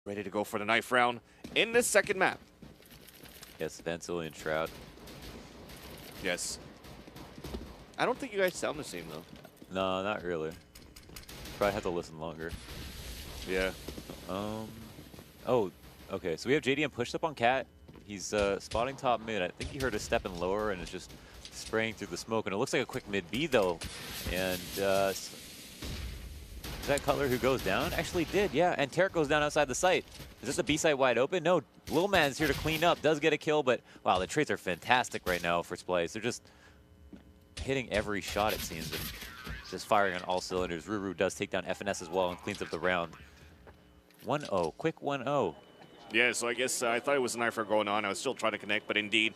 Ready to go for the knife round in this second map. Yes, Stencil and Shroud. Yes. I don't think you guys sound the same, though. No, not really. Probably have to listen longer. Yeah. Oh, okay. So we have JDM pushed up on Cat. He's spotting top mid. I think he heard a step in lower and is just spraying through the smoke. And it looks like a quick mid B, though. And is that Cutler who goes down? Actually did, yeah. And Tarek goes down outside the site. Is this a B site wide open? No. Lil Man's here to clean up. Does get a kill, but wow, the traits are fantastic right now for Splyce. They're just hitting every shot, it seems, and just firing on all cylinders. Ruru does take down FNS as well and cleans up the round. 1-0, quick 1-0. Yeah, so I guess I thought it was a knife round going on. I was still trying to connect, but indeed,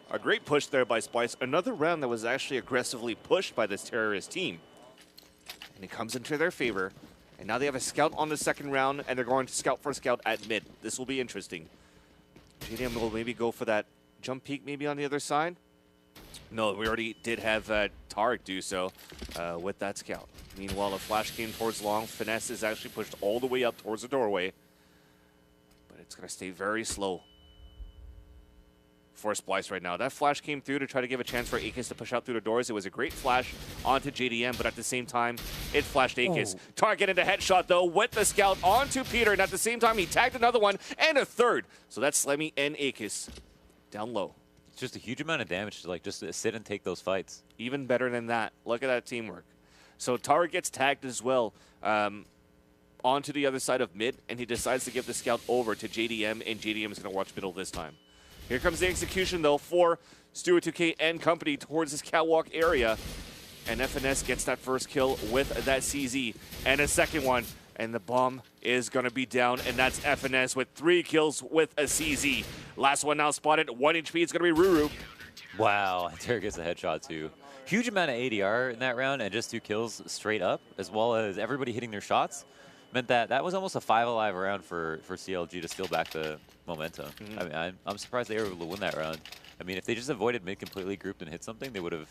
a great push there by Splyce. Another round that was actually aggressively pushed by this terrorist team. And it comes into their favor. And now they have a scout on the second round, and they're going to scout for a scout at mid. This will be interesting. JDM will maybe go for that jump peek maybe on the other side. No, we already did have Tarek do so with that scout. Meanwhile, a flash came towards long. Finesse is actually pushed all the way up towards the doorway. But it's going to stay very slow for Splyce right now. That flash came through to try to give a chance for Akis to push out through the doors. It was a great flash onto JDM, but at the same time, it flashed Akis. Target into headshot, though, with the scout onto Peter, and at the same time, he tagged another one and a third. So that's Slemmy and Akis down low. It's just a huge amount of damage to like just sit and take those fights. Even better than that. Look at that teamwork. So Tarek gets tagged as well onto the other side of mid, and he decides to give the scout over to JDM, and JDM is going to watch middle this time. Here comes the execution, though, for Stuart 2K and company towards this catwalk area. And FNS gets that first kill with that CZ and a second one. And the bomb is going to be down, and that's FNS with 3 kills with a CZ. Last one now spotted, 1 HP. It's going to be Ruru. Wow, Tarek gets a headshot, too. Huge amount of ADR in that round, and just 2 kills straight up, as well as everybody hitting their shots. Meant that that was almost a 5 alive round for CLG to steal back the momentum. I mean, I'm surprised they were able to win that round. I mean, if they just avoided mid completely grouped and hit something, they would have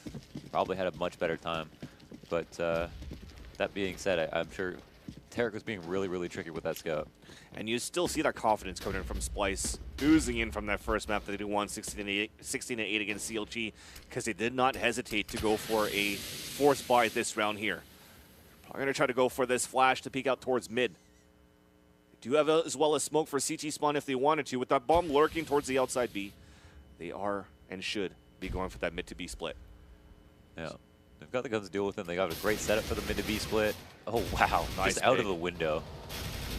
probably had a much better time. But that being said, I'm sure Tarek was being really, really tricky with that scout. And you still see that confidence coming in from Splyce, oozing in from that first map that they won 16-8 against CLG, because they did not hesitate to go for a force buy this round here. Probably going to try to go for this flash to peek out towards mid. They do have as well as smoke for CT spawn if they wanted to. With that bomb lurking towards the outside B, they are and should be going for that mid to B split. Yeah, they've got the guns to deal with them. They got a great setup for the mid to B split. Oh, wow. Nice. Just out of the window.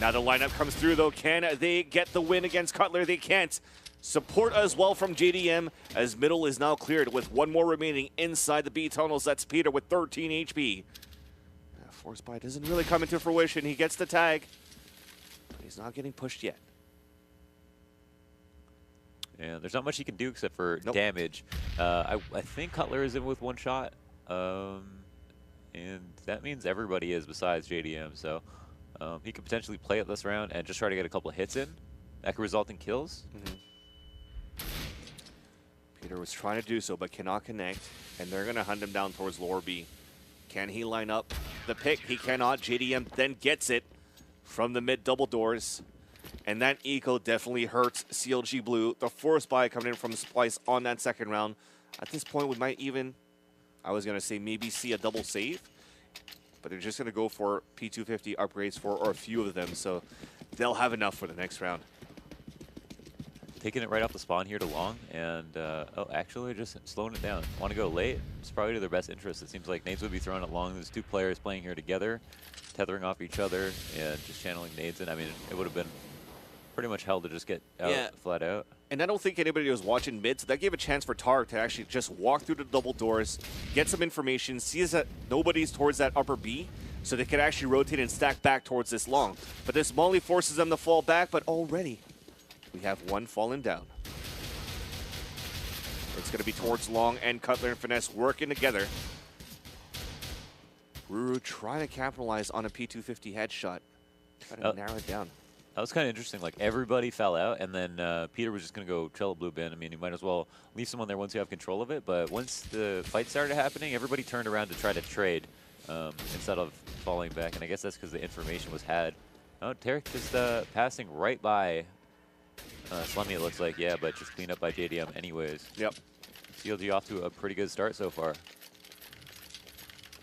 Now the lineup comes through, though. Can they get the win against Cutler? They can't. Support as well from JDM, as middle is now cleared with 1 more remaining inside the B tunnels. That's Peter with 13 HP. Force buy doesn't really come into fruition. He gets the tag, but he's not getting pushed yet. Yeah, there's not much he can do except for damage. I think Cutler is in with 1 shot, and that means everybody is besides JDM. So he could potentially play it this round and just try to get a couple of hits in. That could result in kills. Peter was trying to do so, but cannot connect, and they're going to hunt him down towards lower B. Can he line up the pick? He cannot. JDM then gets it from the mid double doors. And that eco definitely hurts CLG Blue. The force buy coming in from Splyce on that second round. At this point, we might even, I was going to say maybe see a double save. But they're just going to go for P250 upgrades for or a few of them. So they'll have enough for the next round. Taking it right off the spawn here to long, and oh, actually just slowing it down. Want to go late? It's probably to their best interest. It seems like nades would be thrown at long. There's 2 players playing here together, tethering off each other, and just channeling nades in. I mean, it would have been pretty much hell to just get out flat out. And I don't think anybody was watching mid, so that gave a chance for Tarek to actually just walk through the double doors, get some information, sees that nobody's towards that upper B, so they could actually rotate and stack back towards this long. But this Molly forces them to fall back, but already we have 1 fallen down. It's going to be towards long, and Cutler and Finesse working together. Ruru trying to capitalize on a P250 headshot. Trying to narrow it down. That was kind of interesting. Like, everybody fell out, and then Peter was just going to go trail blue bin. I mean, you might as well leave someone there once you have control of it. But once the fight started happening, everybody turned around to try to trade instead of falling back. And I guess that's because the information was had Oh, Tarek just passing right by Slummy, it looks like, yeah, but just cleaned up by JDM anyways. Yep. CLG off to a pretty good start so far.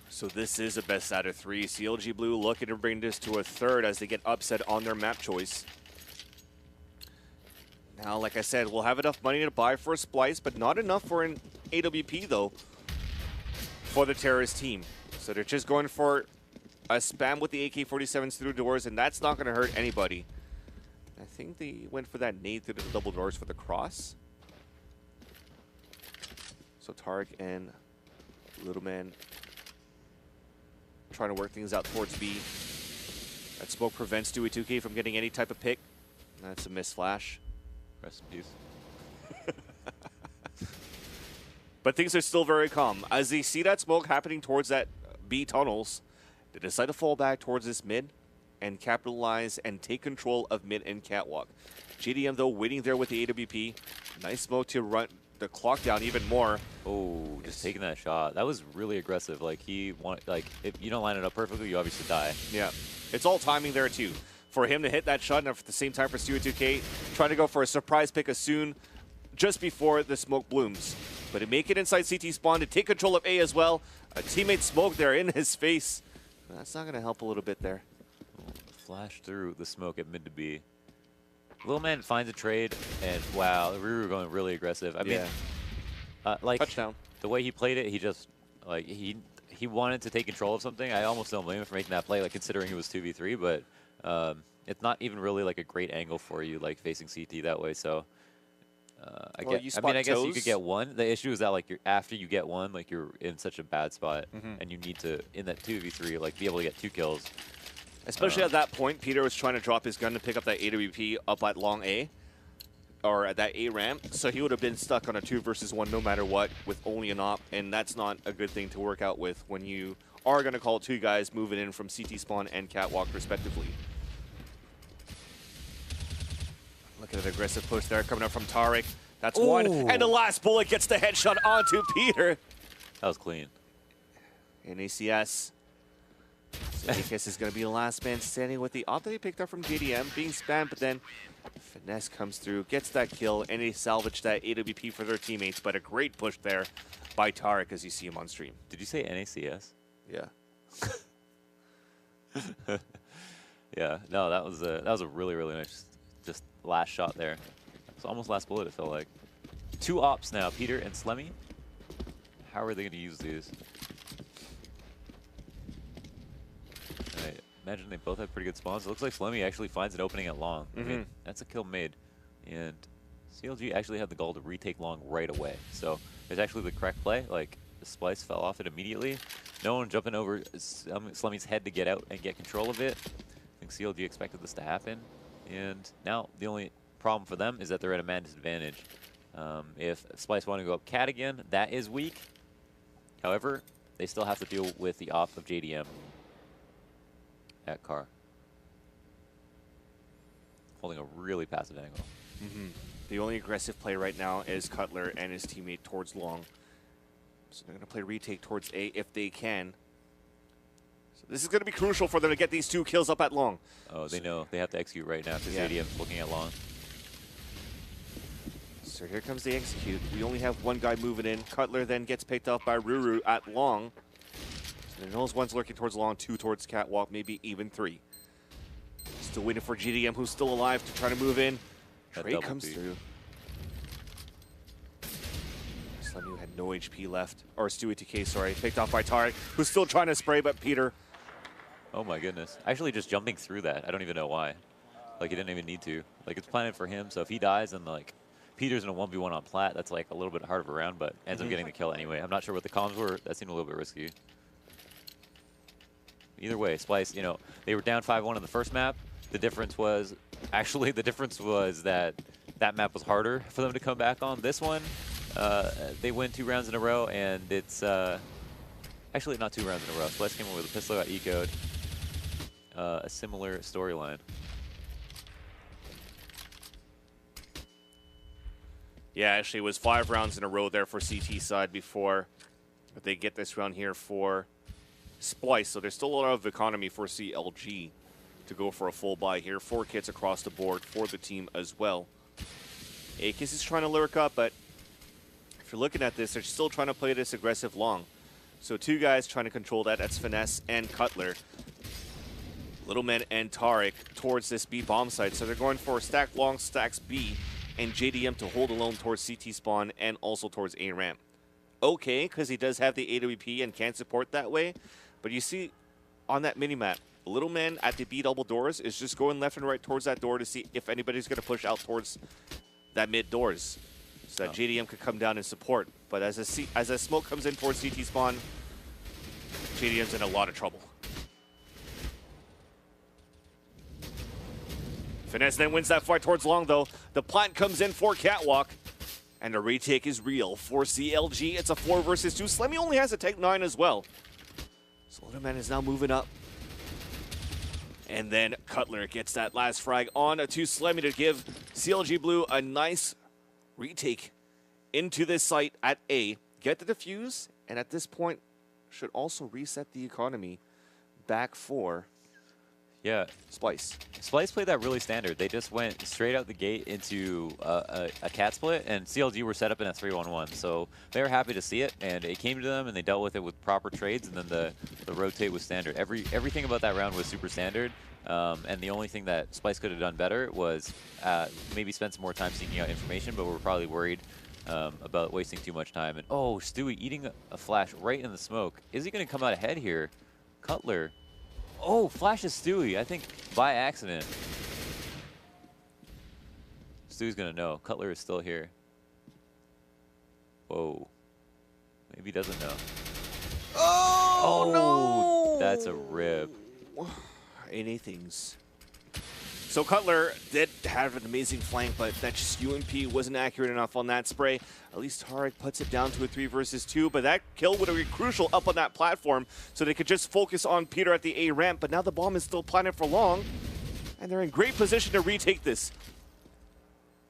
So this is a best out of 3. CLG Blue looking to bring this to a third as they get upset on their map choice. Now, like I said, we'll have enough money to buy for a Splyce, but not enough for an AWP, though, for the Terrorist team. So they're just going for a spam with the AK-47s through doors, and that's not going to hurt anybody. I think they went for that nade through the double doors for the cross. So Tarek and Little Man trying to work things out towards B. That smoke prevents Stewie 2K from getting any type of pick. That's a missed flash. Rest in peace. But things are still very calm. As they see that smoke happening towards that B tunnels, they decide to fall back towards this mid and capitalize and take control of mid and catwalk. GDM, though, waiting there with the AWP. Nice smoke to run the clock down even more. Oh, just taking that shot. That was really aggressive. Like, if you don't line it up perfectly, you obviously die. Yeah. It's all timing there, too. For him to hit that shot, and at the same time for Stewie 2K, trying to go for a surprise pick as soon, just before the smoke blooms. But to make it inside CT spawn, to take control of A as well. A teammate smoke there in his face. That's not going to help a little bit there. Flash through the smoke at mid to B. Little Man finds a trade, and wow, Ruru going really aggressive. I mean, like, touchdown. The way he played it, he just, like, he wanted to take control of something. I almost don't blame him for making that play, like, considering it was 2v3, but it's not even really, like, a great angle for you, like, facing CT that way, so I guess you could get one. The issue is that, like, after you get one, like, you're in such a bad spot, and you need to, in that 2v3, like, be able to get 2 kills. Especially at that point, Peter was trying to drop his gun to pick up that AWP up at long A, or at that A ramp, so he would have been stuck on a 2 versus 1 no matter what with only an op, and that's not a good thing to work out with when you are going to call 2 guys moving in from CT spawn and catwalk respectively. Look at an aggressive push there coming up from Tarek. That's one, and the last bullet gets the headshot onto Peter. That was clean. In ACS. So ACS is going to be the last man standing with the op that he picked up from JDM, being spammed, but then Finesse comes through, gets that kill, and they salvage that AWP for their teammates, but a great push there by Tarek as you see him on stream. Did you say NACS? Yeah. Yeah, no, that was a really, really nice, just last shot there. It's almost last bullet, it felt like. 2 ops now, Peter and Slemmy. How are they going to use these? I imagine they both have pretty good spawns. It looks like Slemmy actually finds an opening at long. I mean, that's a kill made. And CLG actually had the goal to retake long right away. So it's actually the correct play. Like, the Splyce fell off it immediately. No one jumping over Slemmy's head to get out and get control of it. I think CLG expected this to happen. And now the only problem for them is that they're at a man disadvantage. If Splyce want to go up cat again, that is weak. However, they still have to deal with the off of JDM at car. Holding a really passive angle. The only aggressive play right now is Cutler and his teammate towards long. So they're going to play retake towards A if they can. So this is going to be crucial for them to get these 2 kills up at long. Oh, they know they have to execute right now because JDM's looking at long. So here comes the execute. We only have 1 guy moving in. Cutler then gets picked up by Ruru at long. So those one's lurking towards long, 2 towards catwalk, maybe even 3. Still waiting for GDM, who's still alive, to try to move in. Trey comes through. Slemmy had no HP left. Or Stewie 2K, sorry. Picked off by Tarek, who's still trying to spray, but Peter. Oh my goodness. Actually just jumping through that. I don't even know why. Like, he didn't even need to. Like, it's planted for him, so if he dies and, like, Peter's in a 1v1 on plat, that's, like, a little bit hard of a round, but ends up getting the kill anyway. I'm not sure what the comms were. That seemed a little bit risky. Either way, Splyce, you know, they were down 5-1 in the first map. The difference was, actually, that that map was harder for them to come back on. This one, they win 2 rounds in a row, and it's actually not 2 rounds in a row. Splyce came in with a pistol, got eco'd. A similar storyline. Yeah, actually, it was 5 rounds in a row there for CT side before. But they get this round here for Splyce, so there's still a lot of economy for CLG to go for a full buy here. 4 kits across the board for the team as well. Akis is trying to lurk up, but if you're looking at this, they're still trying to play this aggressive long. So 2 guys trying to control that. That's Finesse and Cutler. Little Men and Tarek towards this B bomb site. So they're going for stack long, stacks B, and JDM to hold alone towards CT spawn and also towards A ramp. Okay, because he does have the AWP and can support that way. But you see on that minimap, Little Man at the B double doors is just going left and right towards that door to see if anybody's going to push out towards that mid doors. So that JDM could come down and support. But as a smoke comes in towards CT spawn, JDM's in a lot of trouble. Finesse then wins that fight towards long, though. The plant comes in for Catwalk. And the retake is real for CLG. It's a 4 versus 2. Slemmy only has a Tech 9 as well. So Little Man is now moving up. And then Cutler gets that last frag on to Slemmy to give CLG Blue a nice retake into this site at A. Get the defuse, and at this point, should also reset the economy back for Splyce. Splyce played that really standard. They just went straight out the gate into a cat split, and CLG were set up in a 3-1-1. So they were happy to see it, and it came to them, and they dealt with it with proper trades, and then the rotate was standard. Everything about that round was super standard, and the only thing that Splyce could have done better was maybe spend some more time seeking out information, but we're probably worried about wasting too much time. And oh, Stewie eating a flash right in the smoke. Is he going to come out ahead here? Cutler. Oh, flashes Stewie, I think by accident. Stewie's gonna know. Cutler is still here. Whoa. Maybe he doesn't know. Oh, no! That's a rip. Anything's. So Cutler did have an amazing flank, but that just UMP wasn't accurate enough on that spray. At least Tarek puts it down to a 3 versus 2, but that kill would have been crucial up on that platform, so they could just focus on Peter at the A ramp, but now the bomb is still planted for long, and they're in great position to retake this.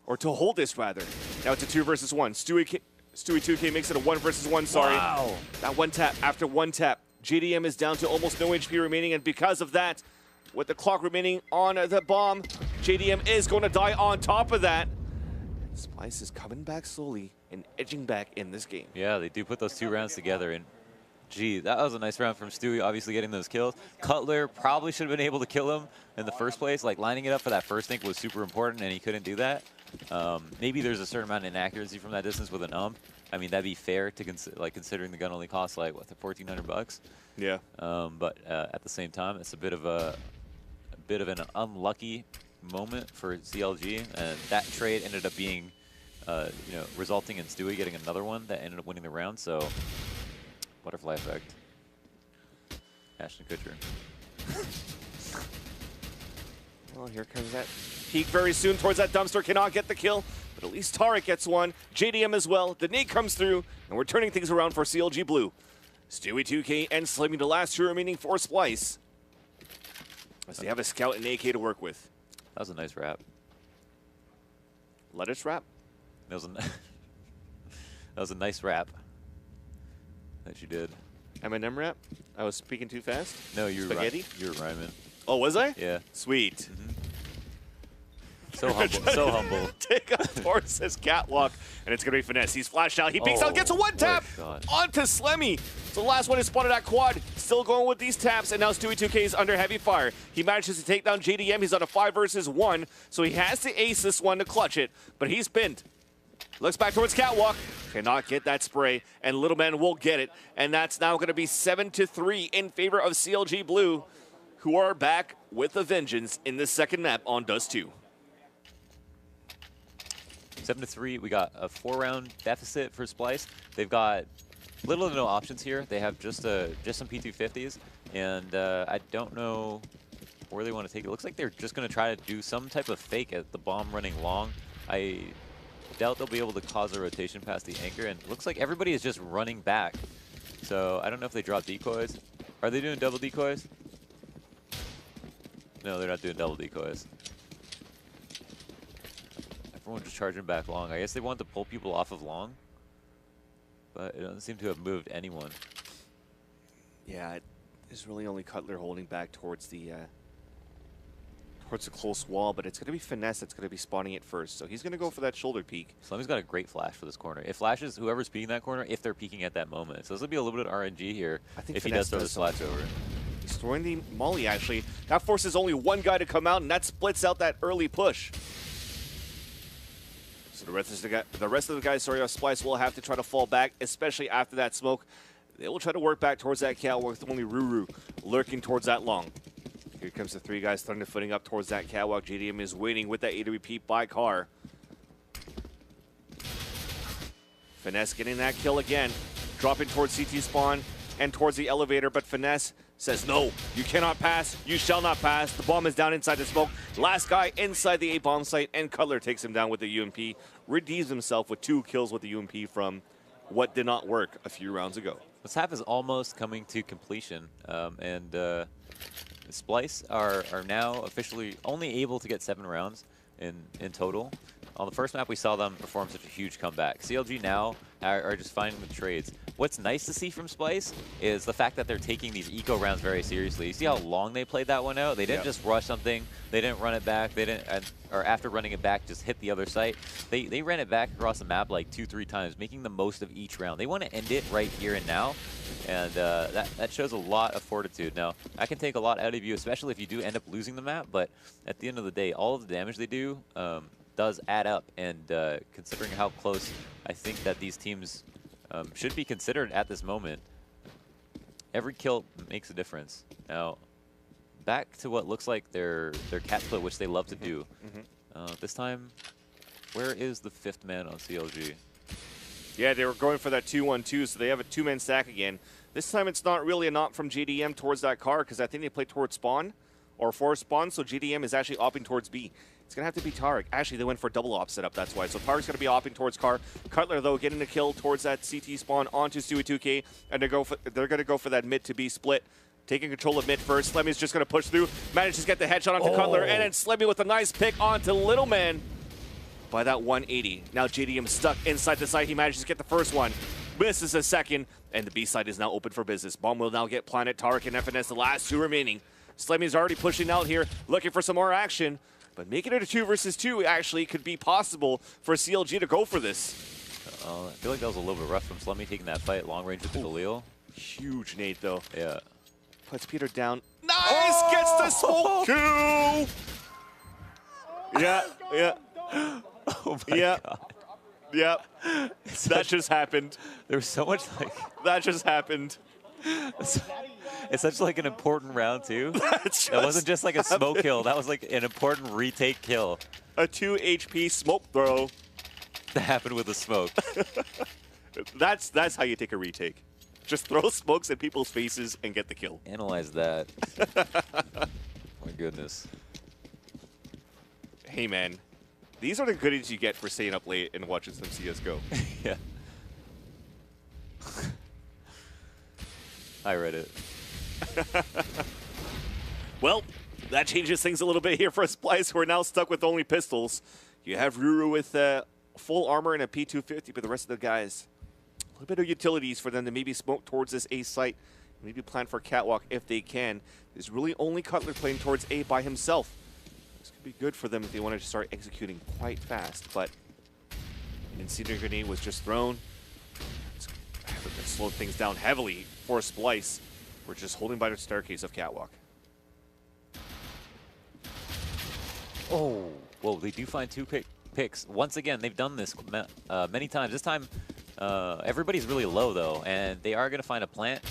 Or to hold this, rather. Now it's a 2 versus 1. Stewie 2K makes it a 1 versus 1, sorry. Wow. That one tap, after one tap, JDM is down to almost no HP remaining, and because of that, with the clock remaining on the bomb, JDM is going to die on top of that. Splyce is coming back slowly and edging back in this game. Yeah, they do put those 2 rounds together, and gee, that was a nice round from Stewie, obviously getting those kills. Cutler probably should have been able to kill him in the first place. Like, lining it up for that first think was super important, and he couldn't do that. Maybe there's a certain amount of inaccuracy from that distance with an I mean, that'd be fair to considering the gun only costs like what, $1,400. Yeah. But at the same time, it's a bit of an unlucky moment for CLG, and that trade ended up being, resulting in Stewie getting another one that ended up winning the round. So, butterfly effect. Ashton Kutcher. Well, here comes that peek very soon towards that dumpster. Cannot get the kill, but at least Tarek gets one. JDM as well. The nade comes through, and we're turning things around for CLG Blue. Stewie 2K and Slimmy, the last 2 remaining for Splyce, as they have a scout and AK to work with. That was a nice wrap. Lettuce wrap? That was that was a nice wrap that you did. M&M wrap? I was speaking too fast? No, you were Spaghetti? You were rhyming. Oh, was I? Yeah. Sweet. So humble. So humble. Take up towards his catwalk, and it's going to be Finesse. He's flashed out. He peeks out, gets a 1 tap onto Slemmy. So the last one is spotted at quad. Still going with these taps, and now Stewie 2K is under heavy fire. He manages to take down JDM. He's on a 5 versus 1, so he has to ace this one to clutch it, but he's pinned. Looks back towards catwalk. Cannot get that spray, and Little Man will get it, and that's now going to be 7-3 in favor of CLG Blue, who are back with a vengeance in the second map on Dust 2. 7-3. We got a 4-round deficit for Splyce. They've got little to no options here. They have just some P250s, and I don't know where they want to take it. It looks like they're just going to try to do some type of fake at the bomb running long. I doubt they'll be able to cause a rotation past the anchor, and it looks like everybody is just running back. So I don't know if they drop decoys. Are they doing double decoys? No, they're not doing double decoys. Everyone just charging back long. I guess they want to pull people off of long, but it doesn't seem to have moved anyone. Yeah, there's really only Cutler holding back towards the towards a close wall, but it's going to be Finesse that's going to be spawning it first. So he's going to go for that shoulder peek. Slemmy's got a great flash for this corner. It flashes whoever's peeking that corner if they're peeking at that moment. So this will be a little bit of RNG here I think if Finesse he does throw the splash over. He's throwing the molly, actually. That forces only one guy to come out, and that splits out that early push. So the rest of the guys, sorry, Splyce will have to try to fall back, especially after that smoke. They will try to work back towards that catwalk with only Ruru lurking towards that long. Here comes the three guys thunder footing up towards that catwalk. JDM is waiting with that A to repeat by car. Finesse getting that kill again. Dropping towards CT spawn and towards the elevator, but Finesse says, no, you cannot pass. You shall not pass. The bomb is down inside the smoke. Last guy inside the A bomb site, and Cutler takes him down with the UMP. Redeems himself with 2 kills with the UMP from what did not work a few rounds ago. This half is almost coming to completion, and Splyce are now officially only able to get 7 rounds in total. On the first map, we saw them perform such a huge comeback. CLG now are just finding the trades. What's nice to see from Splyce is the fact that they're taking these eco rounds very seriously. You see how long they played that one out? They didn't just rush something. They didn't run it back. They didn't, or after running it back, just hit the other site. They ran it back across the map like 2-3 times, making the most of each round. They want to end it right here and now, and that shows a lot of fortitude. Now, I can take a lot out of you, especially if you do end up losing the map, but at the end of the day, all of the damage they do does add up, and considering how close I think that these teams should be considered at this moment, every kill makes a difference. Now, back to what looks like their cat split, which they love to do. This time, where is the 5th man on CLG? Yeah, they were going for that 2-1-2, so they have a 2-man stack again. This time it's not really a knock from JDM towards that car, because I think they played towards spawn, or for spawn, so JDM is actually opting towards B. It's going to have to be Tarek. Actually, they went for double op setup, that's why. So Tarek's going to be opting towards car. Cutler, though, getting the kill towards that CT spawn onto Stewie 2K, and they're going to go for that mid to B split. Taking control of mid first. Slemmy's just going to push through. Manages to get the headshot onto Cutler, and then Slemmy with a nice pick onto Little Man by that 180. Now JDM stuck inside the site. He manages to get the first one. Misses a second, and the B side is now open for business. Bomb will now get planted. Tarek and FNS, the last 2 remaining. Slemmy's already pushing out here, looking for some more action. But making it a 2 versus 2 actually could be possible for CLG to go for this. I feel like that was a little bit rough from Slemmy taking that fight long range with the Galil. Huge nade, though. Yeah. Puts Peter down. Nice! Gets the smoke kill! Yeah. Oh my god. Yeah. That just happened. There was so much like... That just happened. It's such like an important round too. That wasn't just like a smoke kill. That was like an important retake kill. A 2 HP smoke throw. That happened with the smoke. That's how you take a retake. Just throw smokes at people's faces and get the kill. Analyze that. My goodness. Hey man, these are the goodies you get for staying up late and watching some CSGO. Yeah. I read it. Well, that changes things a little bit here for Splyce, who are now stuck with only pistols. You have Ruru with full armor and a P250, but the rest of the guys, a little bit of utilities for them to maybe smoke towards this A site, maybe plan for catwalk if they can. There's really only Cutler playing towards A by himself. This could be good for them if they want to start executing quite fast, but an incendiary grenade was just thrown. It's slowed things down heavily for Splyce. We're just holding by the staircase of catwalk. Oh, whoa, they do find 2 picks. Once again, they've done this many times. This time, everybody's really low, though, and they are going to find a plant.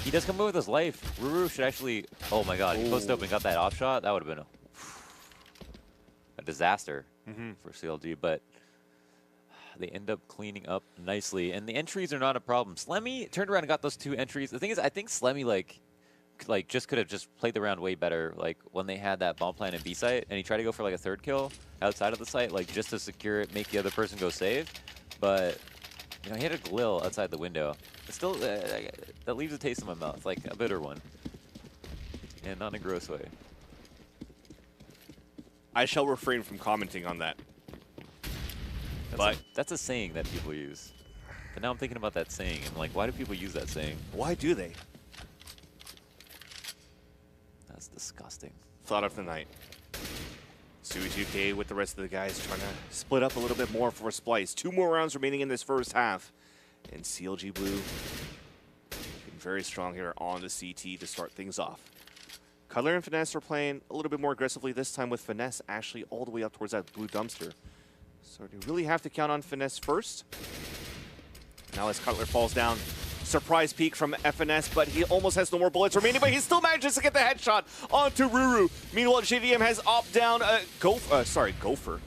He does come in with his life. Ruru should actually... Oh, my God. He posted up and got that off shot. That would have been a disaster for CLG, but they end up cleaning up nicely, and the entries are not a problem. Slemmy turned around and got those 2 entries. The thing is, I think Slemmy, like just could have just played the round way better, like when they had that bomb plant in B site, and he tried to go for like a 3rd kill outside of the site, like just to secure it, make the other person go save. But you know, he had a Galil outside the window. It's still that leaves a taste in my mouth, like a bitter one, and not in a gross way. I shall refrain from commenting on that. That's a saying that people use. But now I'm thinking about that saying, and like, why do people use that saying? Why do they? That's disgusting. thought of the night. Stewie 2K with the rest of the guys trying to split up a little bit more for Splyce. 2 more rounds remaining in this first half. And CLG Blue looking very strong here on the CT to start things off. Cutler and Finesse are playing a little bit more aggressively this time, with Finesse actually all the way up towards that blue dumpster. So you really have to count on Finesse first. Now as Cutler falls down, surprise peek from FNS, but he almost has no more bullets remaining, but he still manages to get the headshot onto Ruru. Meanwhile, JDM has opt down Gopher.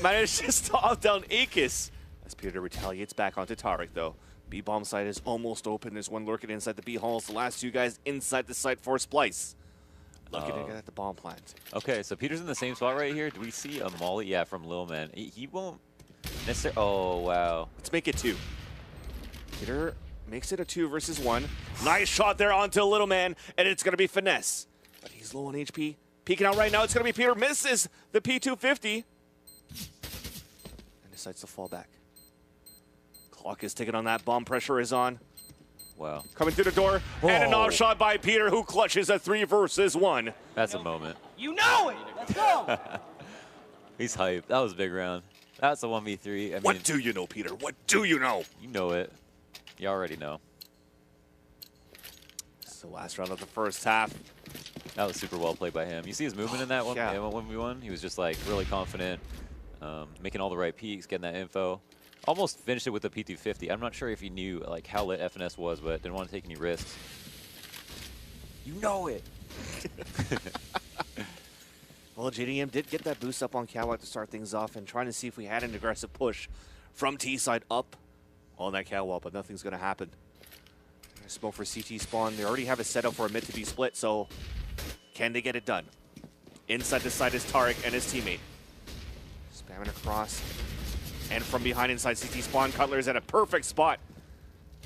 Manages to opt down Akis. As Peter retaliates back onto Tarek, though. B-bomb site is almost open. There's one lurking inside the B halls. The last 2 guys inside the site for Splyce. Looking to get at the bomb plant. Okay, so Peter's in the same spot right here. Do we see a molly? Yeah, from Lil Man. He won't necessarily. Oh, wow. Let's make it 2. Peter makes it a 2 versus 1. Nice shot there onto Little Man, and it's going to be Finesse. But he's low on HP. Peeking out right now, it's going to be Peter. Misses the P250. And decides to fall back. Clock is ticking on that. Bomb pressure is on. Wow. Coming through the door, and a knock shot by Peter, who clutches a 3 versus 1. That's a moment. You know it! Let's go! He's hyped. That was a big round. That's a 1v3. I mean, What do you know, Peter? What do you know? you know it. You already know. It's the last round of the first half. That was super well played by him. You see his movement in that one, Yeah. 1v1? He was just like really confident, making all the right peeks, getting that info. Almost finished it with the P250. I'm not sure if he knew like how lit FNS was, but didn't want to take any risks. You know it. Well, JDM did get that boost up on Catwalk to start things off, and trying to see if we had an aggressive push from T-side up on that Catwalk, but nothing's going to happen. Smoke for CT spawn. They already have a setup for a mid to be split, so can they get it done? Inside the side is Tarek and his teammate. Spamming across. And from behind inside CT spawn, Cutler's at a perfect spot.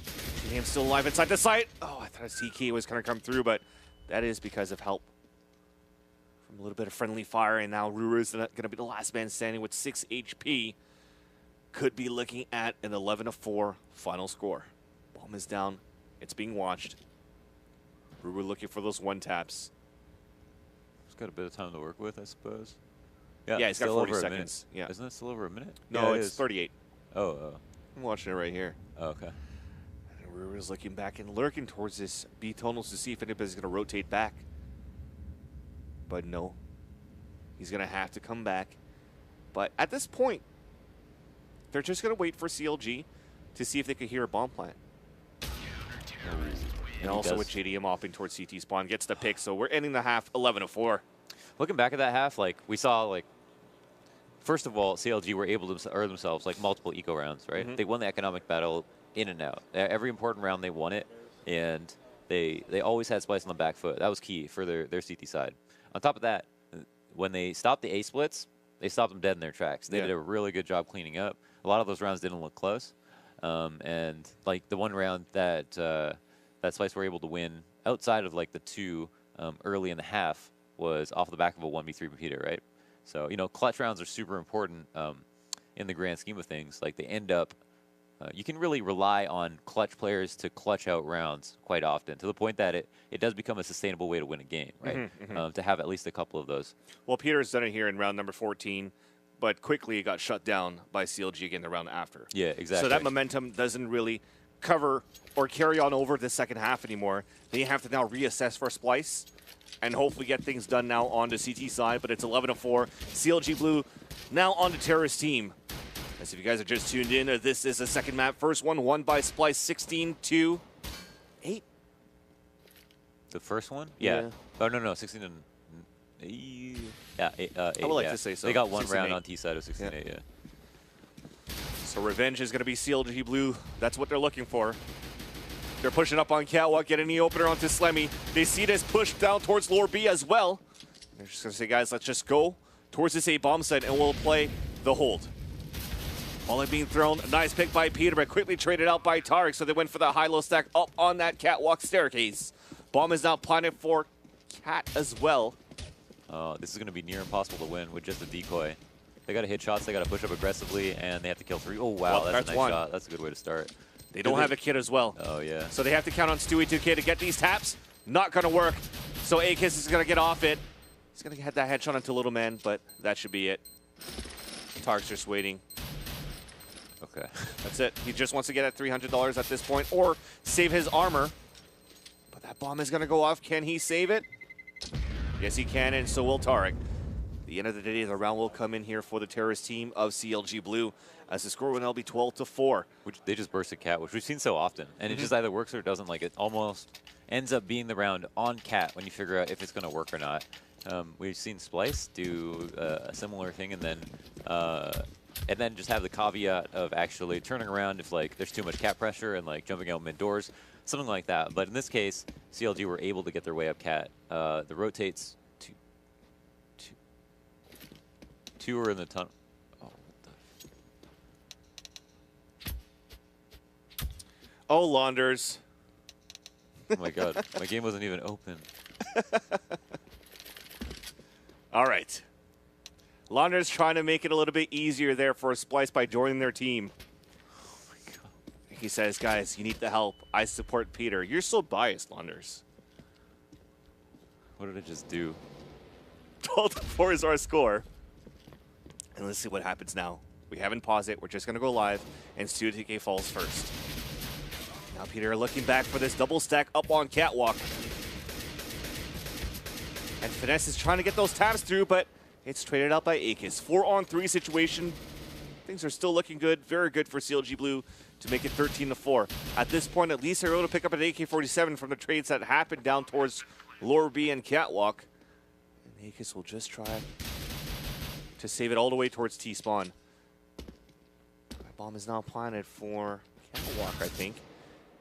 JDM still alive inside the site. Oh, I thought CK was going to come through, but that is because of help from a little bit of friendly fire, and now Ruru is going to be the last man standing with 6 HP. Could be looking at an 11-4 final score. Bomb is down. It's being watched. Ruru looking for those 1-taps. He's got a bit of time to work with, I suppose. Yeah, he's got still 40 over a seconds. minute. Yeah. Isn't it still over a minute? No, Yeah, it's is. 38. Oh, I'm watching it right here. okay. And Ruru's looking back and lurking towards this B tunnels to see if anybody's going to rotate back. But no. He's going to have to come back. But at this point, they're just going to wait for CLG to see if they could hear a bomb plant. And also with JDM opping towards CT spawn, gets the pick. So we're ending the half 11-4. Looking back at that half, like we saw, like first of all, CLG were able to earn themselves like multiple eco rounds, right? They won the economic battle in and out. Every important round they won it, and they always had Splyce on the back foot. That was key for their CT side. On top of that, when they stopped the A splits, they stopped them dead in their tracks. They did a really good job cleaning up. A lot of those rounds didn't look close, and like the one round that that Splyce were able to win outside of like the 2 early in the half was off the back of a 1v3 repeater, right? So, you know, clutch rounds are super important in the grand scheme of things. Like they end up, you can really rely on clutch players to clutch out rounds quite often, to the point that it does become a sustainable way to win a game, right? To have at least a couple of those. Well, Peter's done it here in round number 14, but quickly it got shut down by CLG again the round after. Yeah, exactly. So that momentum doesn't really cover or carry on over the second half anymore. They have to now reassess for Splyce and hopefully get things done now on the CT side, but it's 11-4. CLG Blue now on the Terrorist team. As if you guys are just tuned in, this is the second map. First one won by Splyce 16-8. The first one? Yeah. Oh, no, 16 and... Yeah, 8. I would like to say so. They got one 16-8. round on T side of 16-8, yeah. So revenge is going to be CLG Blue. That's what they're looking for. They're pushing up on Catwalk, getting the opener onto Slemmy. They see this push down towards lower B as well. They're just going to say, guys, let's just go towards this A bomb site and we'll play the hold. Volley being thrown. Nice pick by Peter, but quickly traded out by Tarek. So they went for the high-low stack up on that Catwalk staircase. Bomb is now planted for Cat as well. This is going to be near impossible to win with just a decoy. They got to hit shots, they got to push up aggressively, and they have to kill 3. Oh, wow, Well, that's a nice one. shot. That's a good way to start. They don't have a kid as well. Oh, yeah. So they have to count on Stewie 2K to get these taps. Not going to work. So Akis is going to get off it. He's going to get that headshot onto Little Man, but that should be it. Tark's just waiting. Okay. That's it. He just wants to get at $300 at this point or save his armor. But that bomb is going to go off. Can he save it? Yes, he can, and so will Tarek. The end of the day, the round will come in here for the terrorist team of CLG Blue as the score will now be 12-4. Which they just bursted Cat, which we've seen so often. And it just either works or it doesn't. Like, it almost ends up being the round on Cat when you figure out if it's going to work or not. We've seen Splyce do a similar thing and then just have the caveat of actually turning around if like there's too much Cat pressure and like jumping out mid doors, something like that. But in this case, CLG were able to get their way up Cat. The rotates two are in the tunnel. Oh, what the Oh, Launders. oh my god, my game wasn't even open. All right. Launders trying to make it a little bit easier there for Splyce by joining their team. Oh my god. He says, guys, you need the help. I support Peter. You're so biased, Launders. What did I just do? 12-4 is our score. And let's see what happens now. We haven't paused it. We're just going to go live, and Stu2K falls first. Now Peter looking back for this double stack up on Catwalk. And Finesse is trying to get those taps through, but it's traded out by Akis. 4-on-3 situation. Things are still looking good. Very good for CLG Blue to make it 13-4. At this point, at least they're able to pick up an AK-47 from the trades that happened down towards Lower B and Catwalk. And Akis will just try to save it all the way towards T-spawn. That bomb is now planted for Catwalk, I think.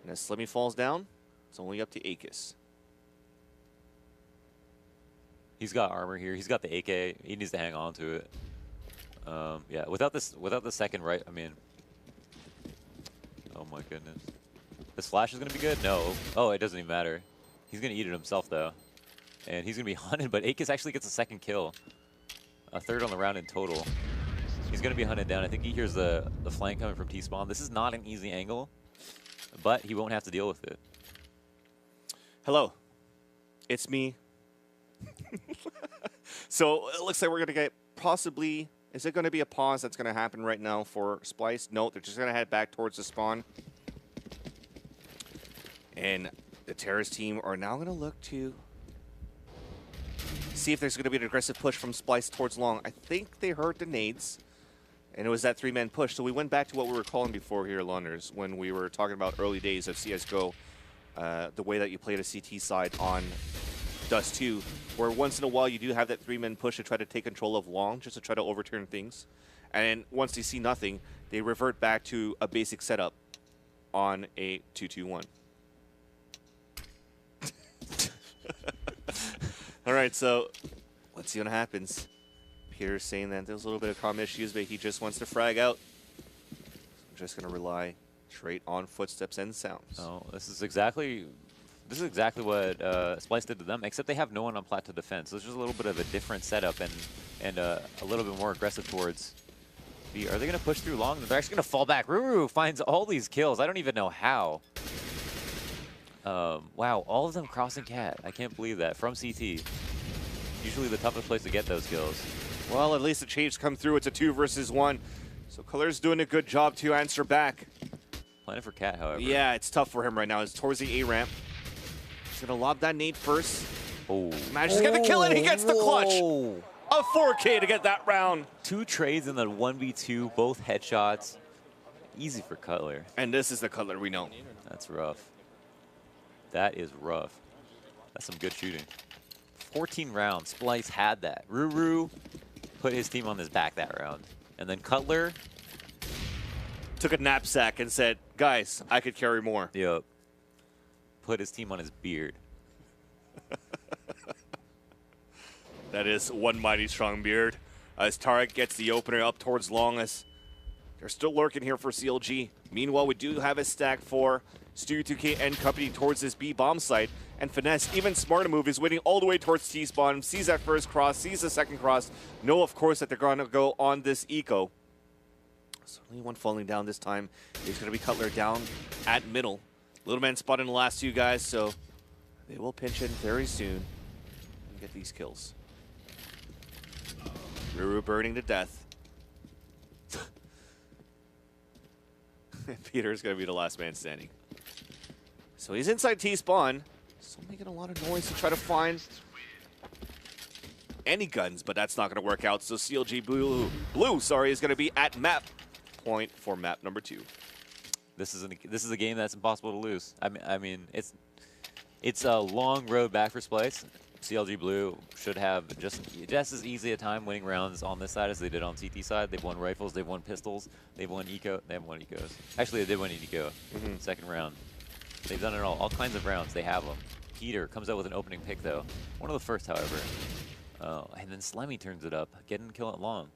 And as Slimmy falls down, it's only up to Akis. He's got armor here. He's got the AK. He needs to hang on to it. Yeah, without the second right, I mean, oh my goodness. This flash is gonna be good? No. Oh, it doesn't even matter. He's gonna eat it himself though, and he's gonna be hunted. But Akis actually gets a second kill, a third on the round in total. He's gonna be hunted down. I think he hears the flank coming from T-spawn. This is not an easy angle, but he won't have to deal with it. Hello, it's me. So it looks like we're going to get possibly, is it going to be a pause that's going to happen right now for Splyce? No, they're just going to head back towards the spawn. And the terrorist team are now going to look to see if there's going to be an aggressive push from Splyce towards long. I think they heard the nades, and it was that three-man push. So we went back to what we were calling before here, Launders, when we were talking about early days of CSGO, the way that you played a CT side on Dust 2, where once in a while you do have that three-man push to try to take control of long, just to try to overturn things. And once they see nothing, they revert back to a basic setup on a 2-2-1. All right, so let's see what happens. Peter's saying that there's a little bit of comm issues, but he just wants to frag out. So I'm just going to rely straight on footsteps and sounds. Oh, this is exactly what Splyce did to them, except they have no one on plat to defend. So it's just a little bit of a different setup and a little bit more aggressive towards B. Are they going to push through long? They're actually going to fall back. Ruru finds all these kills. I don't even know how. Wow, all of them crossing Cat. I can't believe that. From CT. Usually the toughest place to get those kills. Well, at least the change come through. It's a 2 versus 1. So Color's doing a good job to answer back. Planning for Cat, however. Yeah, it's tough for him right now. It's towards the A ramp. He's going to lob that nade first. Oh. Manages to get the kill, and he gets the clutch. A 4K to get that round. 2 trades in the 1v2, both headshots. Easy for Cutler. And this is the Cutler we know. That's rough. That is rough. That's some good shooting. 14 rounds. Splyce had that. Ruru put his team on his back that round. And then Cutler took a knapsack and said, guys, I could carry more. Yep. Put his team on his beard. That is one mighty strong beard. As Tarek gets the opener up towards long, as they're still lurking here for CLG. Meanwhile, we do have a stack for Stu2K and company towards this B bomb site. And Finesse, even smarter move, is waiting all the way towards T-spawn. Sees that first cross, sees the second cross. Know, of course, that they're going to go on this eco. So only one falling down this time. There's going to be Cutler down at middle. Little man spotting the last 2 guys, so they will pinch in very soon and get these kills. Ruru burning to death. Peter's going to be the last man standing. So he's inside T-spawn. Still making a lot of noise to try to find any guns, but that's not going to work out. So CLG Blue is going to be at map point for map number 2. This is a game that's impossible to lose. I mean, it's a long road back for Splyce. CLG Blue should have just as easy a time winning rounds on this side as they did on CT side. They've won rifles, they've won pistols, they've won eco. They haven't won ecos. Actually, they did win eco. Second round. They've done it all kinds of rounds. They have them. Peter comes out with an opening pick though. One of the first, however. And then Slemmy turns it up, getting the kill at long.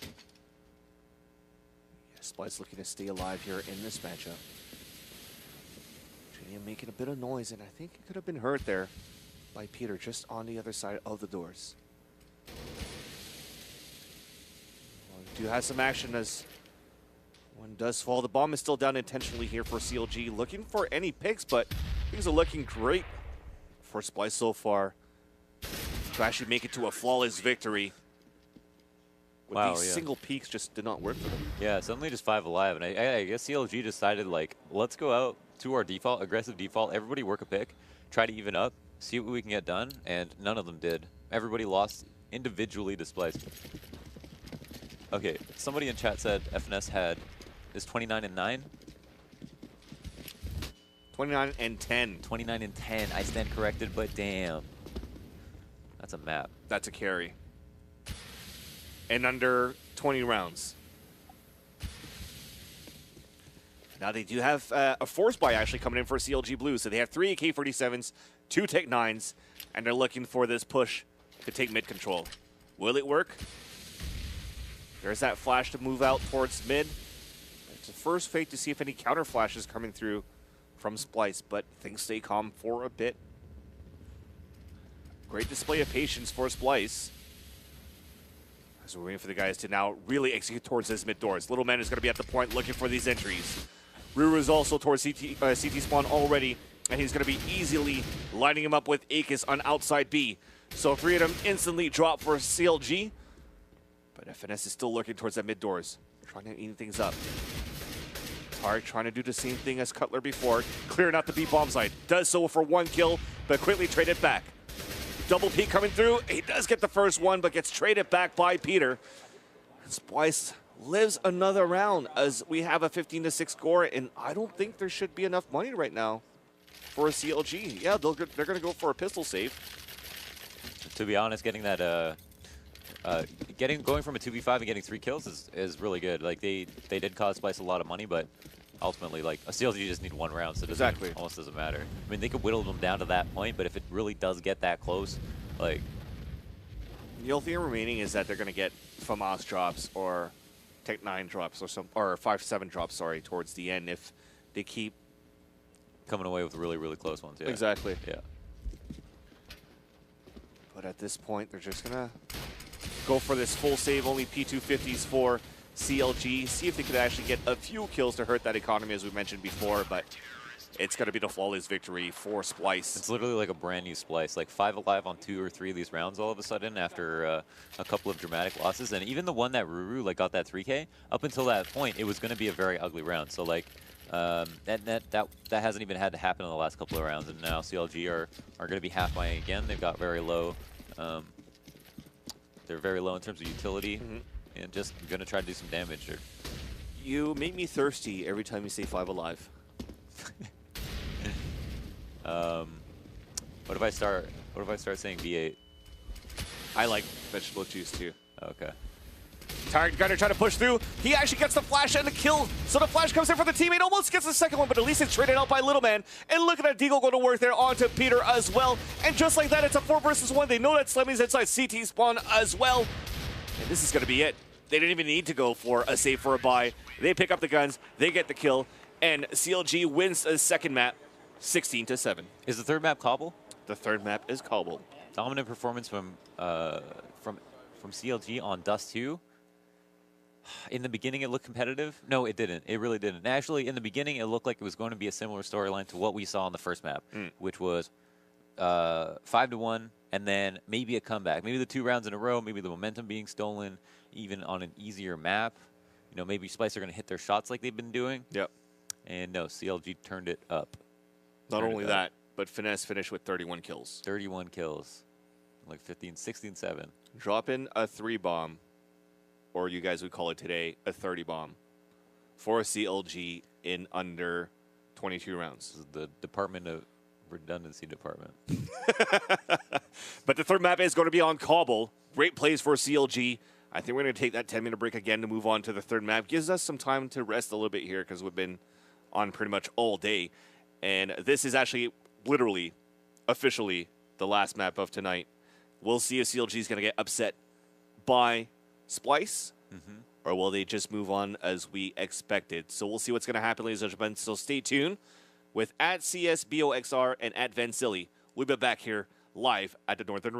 Yeah, Splyce looking to stay alive here in this matchup. Making a bit of noise, and I think it could have been heard there by Peter just on the other side of the doors. Well, we do have some action as one does fall. The bomb is still down intentionally here for CLG, looking for any picks, but things are looking great for Splyce so far to actually make it to a flawless victory. With Wow, these yeah. single peaks just did not work for them. Yeah, suddenly just 5 alive, and I guess CLG decided, like, let's go out to our default, aggressive default, everybody work a pick, try to even up, see what we can get done, and none of them did. Everybody lost individually to Splyce. Okay, somebody in chat said FNS is 29-9? 29-10. 29-10, I stand corrected, but damn. That's a map. That's a carry. And under 20 rounds. Now they do have a force buy actually coming in for CLG Blue. So they have 3 AK-47s, 2 Tech-9s, and they're looking for this push to take mid control. Will it work? There's that flash to move out towards mid. It's a first fake to see if any counter flash is coming through from Splyce, but things stay calm for a bit. Great display of patience for Splyce. As we're waiting for the guys to now really execute towards this mid doors. Little Man is going to be at the point looking for these entries. Ruru is also towards CT spawn already, and he's going to be easily lining him up with Akis on outside B. So 3 of them instantly drop for CLG, but FNS is still looking towards that mid doors, trying to eat things up. Tarek trying to do the same thing as Cutler before, clearing out the B bomb site. Does so for 1 kill, but quickly traded back. Double peek coming through. He does get the first one, but gets traded back by Peter. Splyce lives another round as we have a 15-6 score, and I don't think there should be enough money right now for a CLG. Yeah, they're going to go for a pistol save. To be honest, getting that going from a 2v5 and getting 3 kills is really good. Like they did cost Splyce a lot of money, but ultimately, like, a CLG just need 1 round, so it almost doesn't matter. I mean, they could whittle them down to that point, but if it really does get that close, like... The only thing remaining is that they're going to get FAMAS drops or Tech-9 drops or 5-7 drops, sorry, towards the end if they keep... coming away with really, really close ones, yeah. Exactly. Yeah. But at this point, they're just going to go for this full save, only P250s for CLG, see if they could actually get a few kills to hurt that economy, as we mentioned before, but it's going to be the flawless victory for Splyce. It's literally like a brand new Splyce, like 5 alive on 2 or 3 of these rounds all of a sudden after a couple of dramatic losses, and even the one that Ruru like got that 3K, up until that point, it was going to be a very ugly round. So like that hasn't even had to happen in the last couple of rounds, and now CLG are going to be half buying again. They've got very low, they're very low in terms of utility. And just going to try to do some damage. You make me thirsty every time you say 5 alive. What if I start saying V8? I like vegetable juice too. Okay. Target Gunner trying to push through. He actually gets the flash and the kill. So the flash comes in for the teammate, almost gets the second one, but at least it's traded out by Little Man. And look at that Deagle going to work there onto Peter as well. And just like that, it's a 4 versus 1. They know that Slemmy's inside CT spawn as well. And this is going to be it. They didn't even need to go for a save for a buy. They pick up the guns, they get the kill, and CLG wins a second map, 16-7. Is the third map Cobble? The third map is Cobble. Dominant performance from CLG on Dust 2. In the beginning, it looked competitive. No, it didn't. It really didn't. Actually, in the beginning, it looked like it was going to be a similar storyline to what we saw on the first map, which was 5-1, and then maybe a comeback. Maybe the 2 rounds in a row, maybe the momentum being stolen, even on an easier map. You know, maybe Splyce are going to hit their shots like they've been doing. Yep. And no, CLG turned it up. Not only that, but Finesse finished with 31 kills. 31 kills. Like 15, 16, 7. Drop in a 3-bomb, or you guys would call it today a 30-bomb, for a CLG in under 22 rounds. This is the Department of Redundancy Department. But the third map is going to be on Cobble. Great plays for CLG. I think we're going to take that 10-minute break again to move on to the third map. Gives us some time to rest a little bit here because we've been on pretty much all day. And this is actually literally, officially, the last map of tonight. We'll see if CLG is going to get upset by Splyce, or will they just move on as we expected? So we'll see what's going to happen, ladies and gentlemen. So stay tuned with @CSBOXR and @VanSilly. We'll be back here live at the Northern